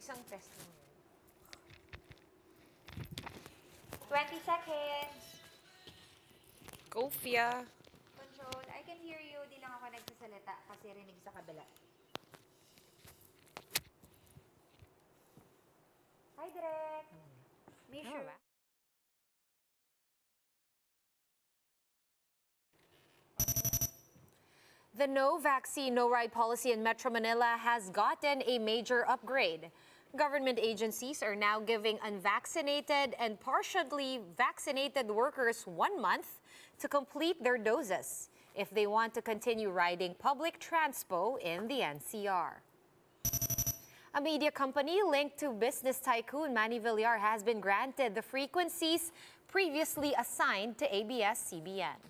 Isang test lang yun. 20 seconds. Go, Fia. Control, I can hear you. Di lang ako nagsasalita kasi rinig sa kabila. Hi, Direk. May sure. The no vaccine, no ride policy in Metro Manila has gotten a major upgrade. Government agencies are now giving unvaccinated and partially vaccinated workers 1 month to complete their doses if they want to continue riding public transpo in the NCR. A media company linked to business tycoon Manny Villar has been granted the frequencies previously assigned to ABS-CBN.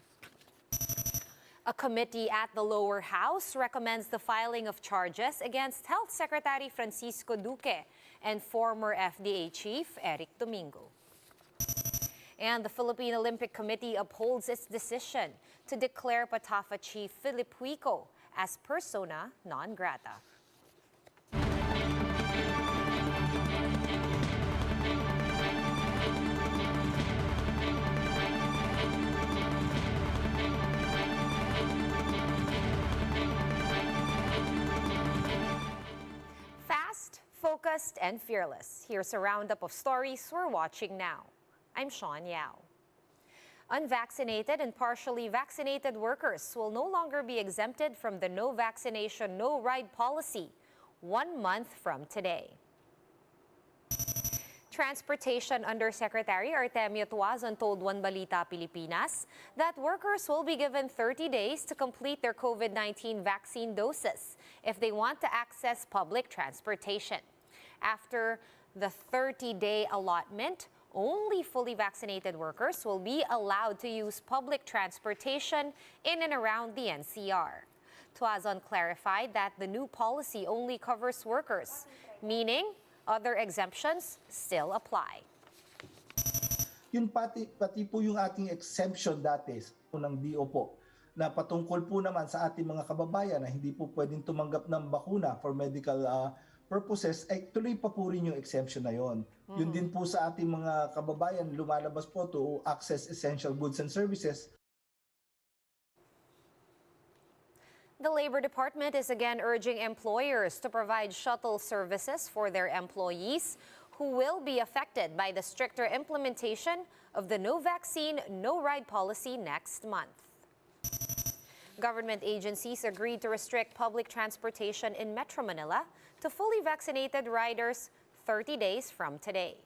A committee at the lower house recommends the filing of charges against Health Secretary Francisco Duque and former FDA chief Eric Domingo. And the Philippine Olympic Committee upholds its decision to declare PATAFA chief Duque as persona non grata. Fast, focused, and fearless. Here's a roundup of stories we're watching now. I'm Sean Yao. Unvaccinated and partially vaccinated workers will no longer be exempted from the no vaccination, no ride policy 1 month from today. Transportation Undersecretary Artemio Tuazon told One Balita Pilipinas that workers will be given 30 days to complete their COVID-19 vaccine doses if they want to access public transportation. After the 30-day allotment, only fully vaccinated workers will be allowed to use public transportation in and around the NCR. Tuazon clarified that the new policy only covers workers, meaning other exemptions still apply. Yun pati po yung ating exemption dati ng DO po na patungkol po naman sa ating mga kababayan na hindi po pwedeng tumanggap ng bakuna for medical purposes, ay tuloy pa po rin yung exemption na yon. Yun din po sa ating mga kababayan lumalabas po to access essential goods and services. The Labor Department is again urging employers to provide shuttle services for their employees who will be affected by the stricter implementation of the no vaccine, no ride policy next month. Government agencies agreed to restrict public transportation in Metro Manila to fully vaccinated riders 30 days from today.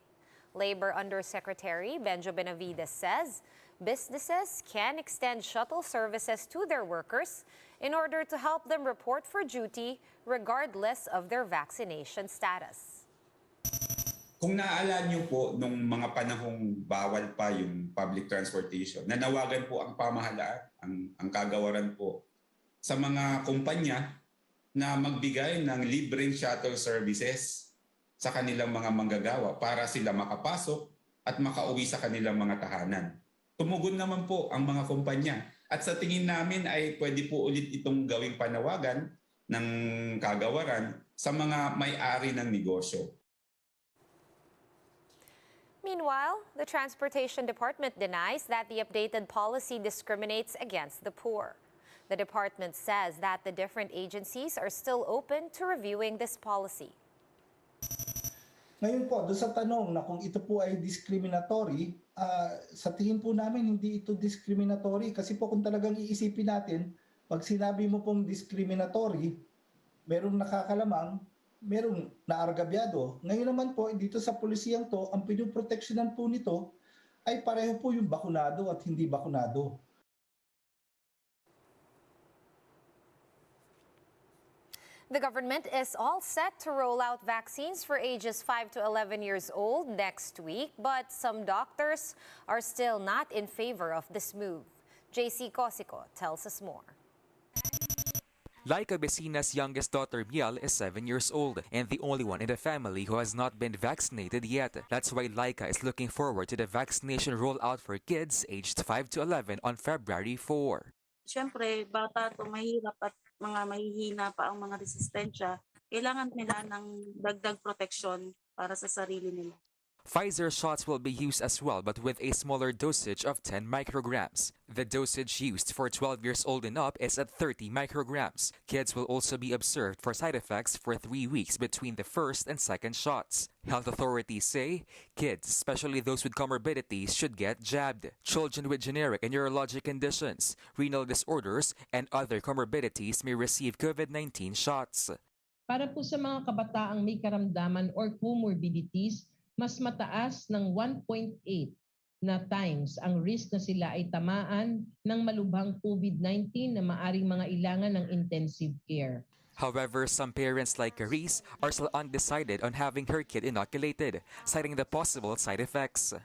Labor Undersecretary Benjo Benavides says businesses can extend shuttle services to their workers in order to help them report for duty regardless of their vaccination status. Kung naaalala niyo po nung mga panahong bawal pa yung public transportation, nanawagan po ang pamahalaan, ang kagawaran po sa mga kumpanya na magbigay ng libreng shuttle services sa kanilang mga manggagawa para sila makapasok at makauwi sa kanilang mga tahanan. Tumugon naman po ang mga kumpanya at sa tingin namin ay pwede po ulit itong gawing panawagan ng kagawaran sa mga may-ari ng negosyo. Meanwhile, the Transportation Department denies that the updated policy discriminates against the poor. The department says that the different agencies are still open to reviewing this policy. Ngayon po, doon sa tanong na kung ito po ay discriminatory, sa tingin po namin hindi ito discriminatory kasi po kung talagang iisipin natin, pag sinabi mo pong discriminatory, merong nakakalamang, merong naargabyado. Ngayon naman po, dito sa polisiyang to, ang pinuproteksyonan po nito ay pareho po yung bakunado at hindi bakunado. The government is all set to roll out vaccines for ages 5 to 11 years old next week, but some doctors are still not in favor of this move. JC Cosico tells us more. Laika Besina's youngest daughter, Miel, is 7 years old and the only one in the family who has not been vaccinated yet. That's why Laika is looking forward to the vaccination rollout for kids aged 5 to 11 on February 4. Siyempre, bata to mahirap at mga mahihina pa ang mga resistensya. kailangan nila ng dagdag proteksyon para sa sarili nila. Pfizer shots will be used as well, but with a smaller dosage of 10 micrograms. The dosage used for 12 years old and up is at 30 micrograms. Kids will also be observed for side effects for 3 weeks between the first and second shots. Health authorities say kids, especially those with comorbidities, should get jabbed. Children with generic and neurologic conditions, renal disorders, and other comorbidities may receive COVID-19 shots. Para po sa mga kabataang may karamdaman or comorbidities, mas mataas ng 1.8 na times ang risk na sila ay tamaan ng malubhang COVID-19 na maaring mga ilangan ng intensive care. However, some parents like Carice are still undecided on having her kid inoculated, citing the possible side effects.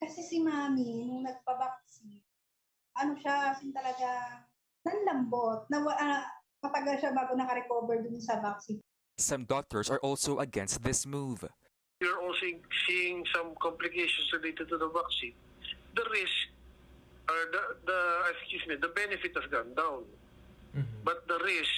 Kasi si Mami, nung nagpa-vaccine, siya, talaga, nanlambot, matagal siya bago nakarecover dun sa vaccine. Some doctors are also against this move. You're also seeing some complications related to the vaccine. The risk, or the benefit has gone down, but the risk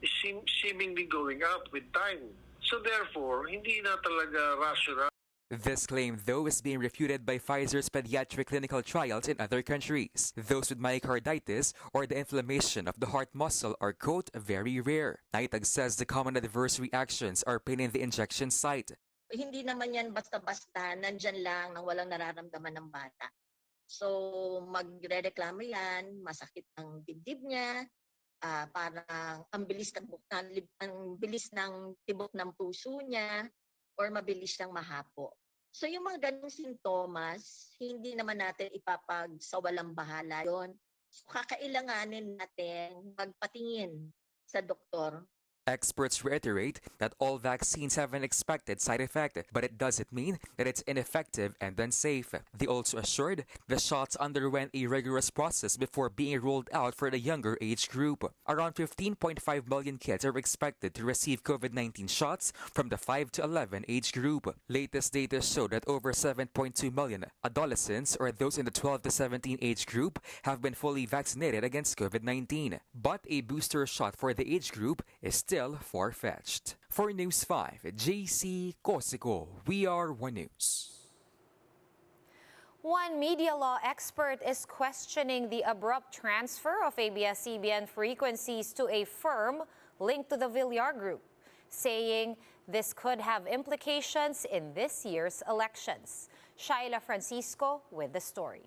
is seemingly going up with time. So therefore, hindi na talaga rational. This claim, though, is being refuted by Pfizer's pediatric clinical trials in other countries. Those with myocarditis or the inflammation of the heart muscle are, quote, very rare. Naitag says the common adverse reactions are pain in the injection site. Hindi naman yan basta-basta, nandyan lang nang walang nararamdaman ng bata. So, magre-reklamo yan, masakit ang dibdib niya, parang ang bilis ng tibok ng puso niya, or mabilis siyang mahapo. So, yung mga ganung sintomas, hindi naman natin ipapagsawalang bahala yon. So, kakailanganin natin magpatingin sa doktor. Experts reiterate that all vaccines have an expected side effect, but it doesn't mean that it's ineffective and unsafe. They also assured the shots underwent a rigorous process before being rolled out for the younger age group. Around 15.5 million kids are expected to receive COVID-19 shots from the 5 to 11 age group. Latest data show that over 7.2 million adolescents or those in the 12 to 17 age group have been fully vaccinated against COVID-19. But a booster shot for the age group is still far-fetched. For News 5, JC Cosico, We Are One News. One media law expert is questioning the abrupt transfer of ABS-CBN frequencies to a firm linked to the Villar Group, saying this could have implications in this year's elections. Shaila Francisco with the story.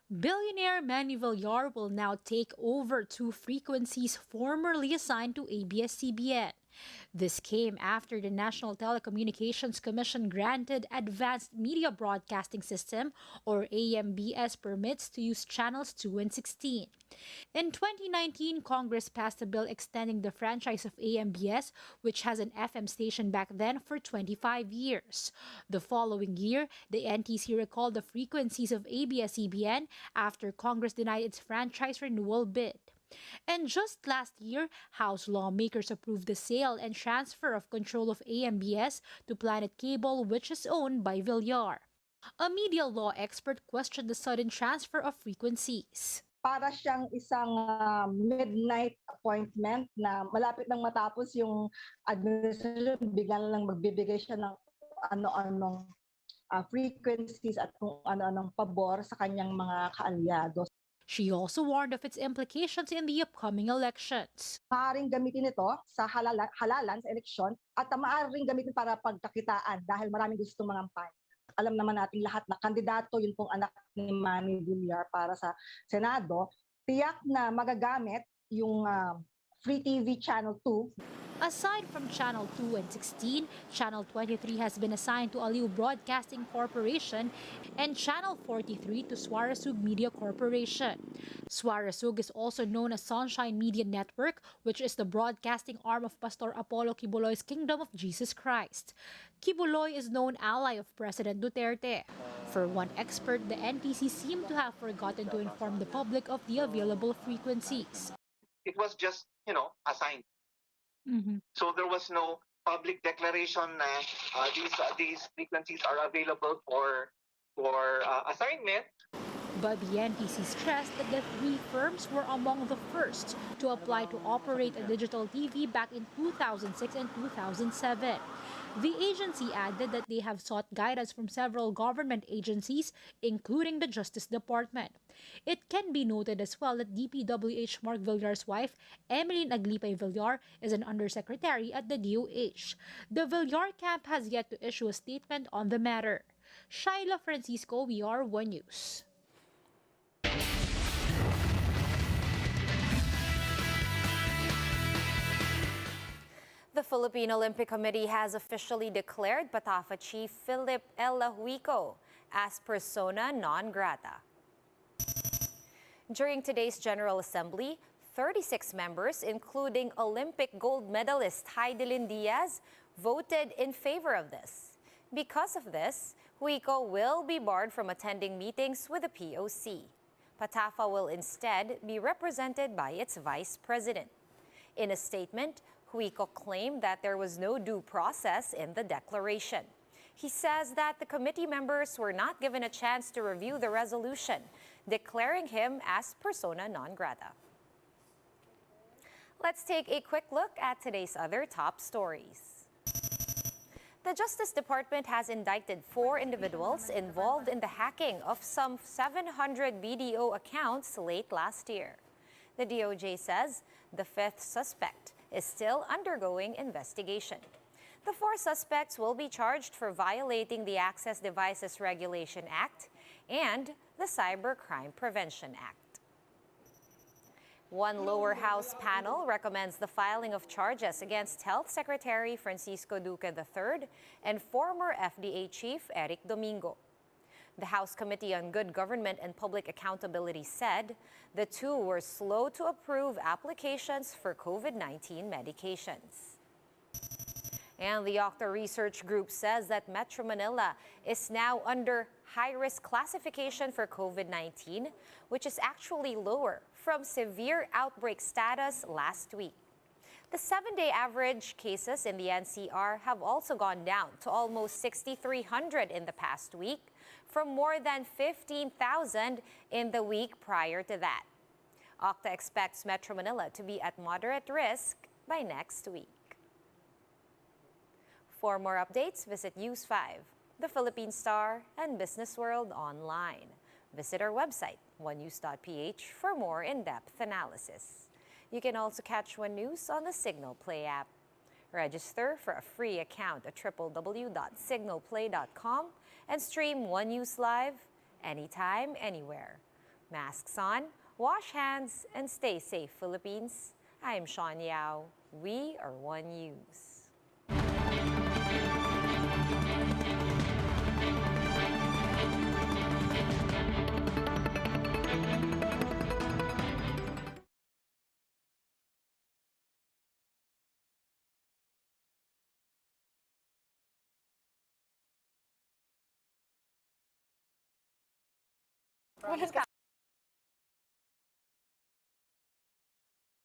Billionaire Manny Villar will now take over two frequencies formerly assigned to ABS-CBN. This came after the National Telecommunications Commission granted Advanced Media Broadcasting System, or AMBS, permits to use channels 2 and 16. In 2019, Congress passed a bill extending the franchise of AMBS, which has an FM station back then, for 25 years. The following year, the NTC recalled the frequencies of ABS-CBN after Congress denied its franchise renewal bid. And just last year, House lawmakers approved the sale and transfer of control of AMBS to Planet Cable, which is owned by Villar. A media law expert questioned the sudden transfer of frequencies. Para siyang isang midnight appointment na malapit nang matapos yung administration, bigla lang magbibigay siya ng ano-anong frequencies at kung ano-anong pabor sa kanyang mga kaalyado. She also warned of its implications in the upcoming elections. Maaaring gamitin ito sa halalan sa eleksyon at maaaring gamitin para pagkakitaan dahil maraming gustong mangampanya. Alam naman nating lahat na kandidato yun pong anak ni Manny Villar para sa Senado. Tiyak na magagamit yung Free TV Channel 2. Aside from Channel 2 and 16, Channel 23 has been assigned to Aliw Broadcasting Corporation and Channel 43 to Suarezug Media Corporation. Suarezug is also known as Sunshine Media Network, which is the broadcasting arm of Pastor Apollo Kibuloy's Kingdom of Jesus Christ. Kibuloy is known ally of President Duterte. For one expert, the NTC seemed to have forgotten to inform the public of the available frequencies. It was just, assigned. So there was no public declaration that these frequencies are available for assignment. But the NTC stressed that the three firms were among the first to apply to operate a digital TV back in 2006 and 2007. The agency added that they have sought guidance from several government agencies, including the Justice Department. It can be noted as well that DPWH Mark Villar's wife, Emeline Aglipay Villar, is an undersecretary at the DOH. The Villar camp has yet to issue a statement on the matter. Shaila Francisco, VR1 News. The Philippine Olympic Committee has officially declared PATAFA Chief Philip L. Lahuico as persona non grata. During today's General Assembly, 36 members, including Olympic gold medalist Heidelin Diaz, voted in favor of this. Because of this, Huico will be barred from attending meetings with the POC. PATAFA will instead be represented by its vice president. In a statement, Huico claimed that there was no due process in the declaration. He says that the committee members were not given a chance to review the resolution, declaring him as persona non grata. Let's take a quick look at today's other top stories. The Justice Department has indicted 4 individuals involved in the hacking of some 700 BDO accounts late last year. The DOJ says the 5th suspect is still undergoing investigation. The 4 suspects will be charged for violating the Access Devices Regulation Act and the Cybercrime Prevention Act. One lower house panel recommends the filing of charges against Health Secretary Francisco Duque III and former FDA Chief Eric Domingo. The House Committee on Good Government and Public Accountability said the two were slow to approve applications for COVID-19 medications. And the Octa Research Group says that Metro Manila is now under high-risk classification for COVID-19, which is actually lower from severe outbreak status last week. The 7-day average cases in the NCR have also gone down to almost 6,300 in the past week, from more than 15,000 in the week prior to that. Octa expects Metro Manila to be at moderate risk by next week. For more updates, visit News 5, The Philippine Star, and Business World online. Visit our website, onenews.ph, for more in-depth analysis. You can also catch One News on the Signal Play app. Register for a free account at www.signalplay.com and stream One News live anytime, anywhere. Masks on, wash hands, and stay safe, Philippines. I am Sean Yao. We are One News.